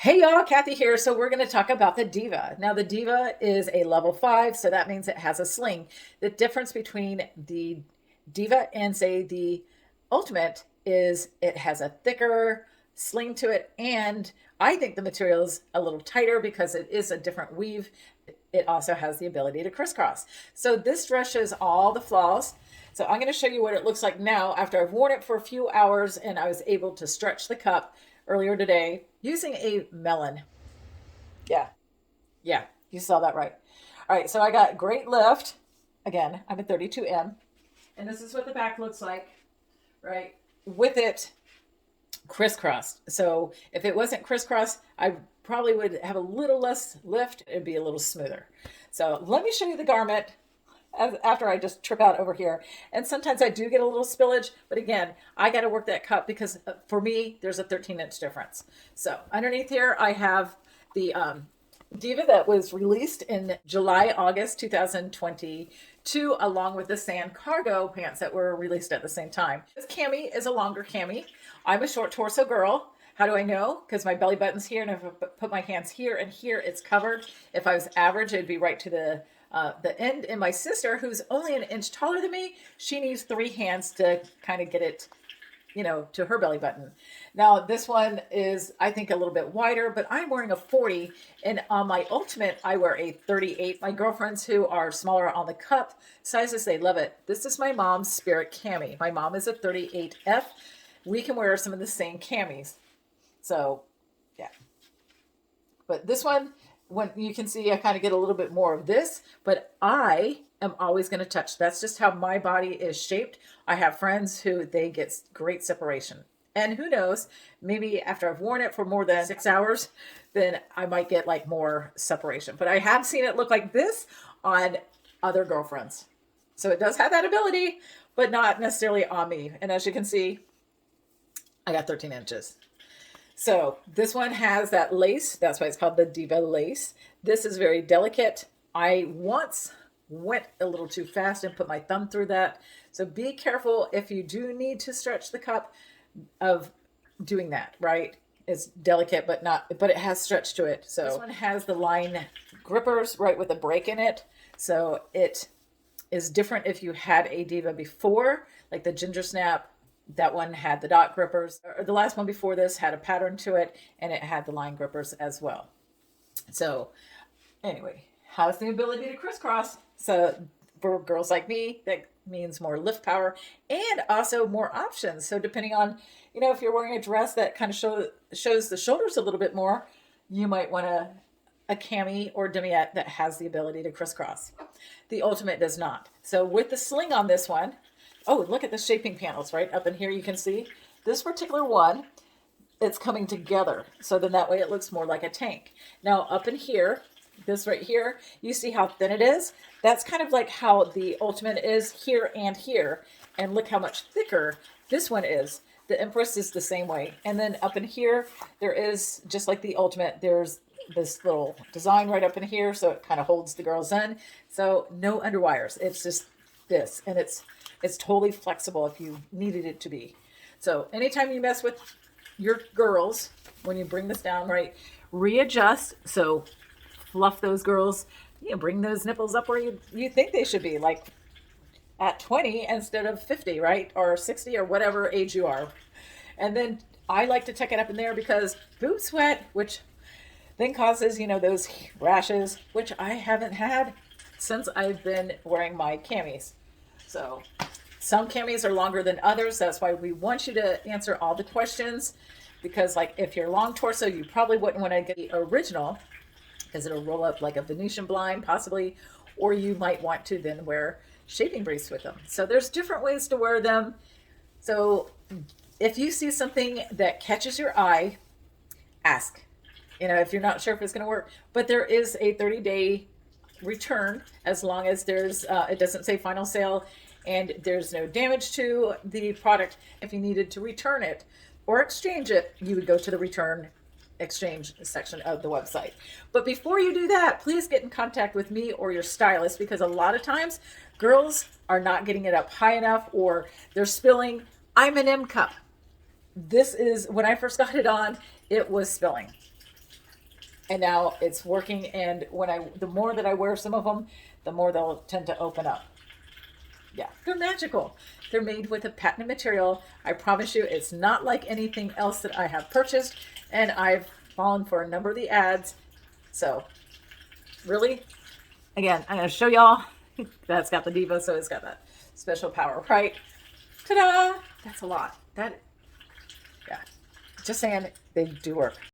Hey y'all, Kathy here. So we're going to talk about the Diva. Now the Diva is a level 5, so that means it has a sling. The difference between the Diva and say the Ultimate is it has a thicker sling to it, and I think the material is a little tighter because it is a different weave. It also has the ability to crisscross. So this dress shows all the flaws. So I'm going to show you what it looks like now after I've worn it for a few hours and I was able to stretch the cup earlier today using a melon. Yeah, yeah, you saw that right. All right, so I got great lift. Again, I'm a 32M. And this is what the back looks like, right? With it crisscrossed. So if it wasn't crisscrossed, I probably would have a little less lift. It'd be a little smoother. So let me show you the garment after I just trip out over here. And sometimes I do get a little spillage, but again, I got to work that cup because for me, there's a 13-inch difference. So underneath here, I have the Diva that was released in July, August 2022, along with the sand cargo pants that were released at the same time. This cami is a longer cami. I'm a short torso girl. How do I know? Because my belly button's here, and if I put my hands here and here, it's covered. If I was average, it'd be right to the end. And my sister, who's only an inch taller than me, she needs 3 hands to kind of get it, to her belly button. Now, this one is, I think, a little bit wider, but I'm wearing a 40, and on my Ultimate, I wear a 38. My girlfriends who are smaller on the cup sizes, they love it. This is my mom's Spirit cami. My mom is a 38F. We can wear some of the same camis. So, yeah. But this one, when you can see, I kind of get a little bit more of this, but I am always going to touch. That's just how my body is shaped. I have friends who they get great separation. And who knows, maybe after I've worn it for more than 6 hours, then I might get like more separation. But I have seen it look like this on other girlfriends. So it does have that ability, but not necessarily on me. And as you can see, I got 13 inches. So this one has that lace. That's why it's called the Diva lace. This is very delicate. I once went a little too fast and put my thumb through that. So be careful if you do need to stretch the cup of doing that, right? It's delicate, but it has stretch to it. So this one has the line grippers right with a break in it. So it is different if you had a Diva before, like the ginger snap. That one had the dot grippers. The last one before this had a pattern to it, and it had the line grippers as well. So anyway, has the ability to crisscross. So for girls like me, that means more lift power and also more options. So depending on, if you're wearing a dress that kind of shows the shoulders a little bit more, you might want a cami or demiette that has the ability to crisscross. The Ultimate does not. So with the sling on this one, oh, look at the shaping panels right up in here. You can see this particular one, it's coming together. So then that way it looks more like a tank. Now up in here, this right here, you see how thin it is? That's kind of like how the Ultimate is here and here. And look how much thicker this one is. The Empress is the same way. And then up in here, there is, just like the Ultimate, there's this little design right up in here. So it kind of holds the girls in. So no underwires. It's just this. And it's totally flexible if you needed it to be. So anytime you mess with your girls, when you bring this down, right, readjust. So fluff those girls, bring those nipples up where you think they should be, like at 20 instead of 50, right? Or 60 or whatever age you are. And then I like to tuck it up in there because boob sweat, which then causes, those rashes, which I haven't had since I've been wearing my camis. So some camis are longer than others. That's why we want you to answer all the questions, because like if you're long torso, you probably wouldn't want to get the original because it'll roll up like a Venetian blind possibly, or you might want to then wear shaping briefs with them. So there's different ways to wear them. So if you see something that catches your eye, ask, if you're not sure if it's going to work, but there is a 30-day return as long as there's it doesn't say final sale and there's no damage to the product. If you needed to return it or exchange it, you would go to the return exchange section of the website. But before you do that, please get in contact with me or your stylist, because a lot of times girls are not getting it up high enough or they're spilling. I'm an M cup. This is, when I first got it on, it was spilling. And now it's working. And the more that I wear some of them, the more they'll tend to open up. Yeah, they're magical. They're made with a patented material. I promise you, it's not like anything else that I have purchased. And I've fallen for a number of the ads. So, really, again, I'm going to show y'all. That's got the Diva, so it's got that special power, right? Ta-da! That's a lot. Yeah. Just saying, they do work.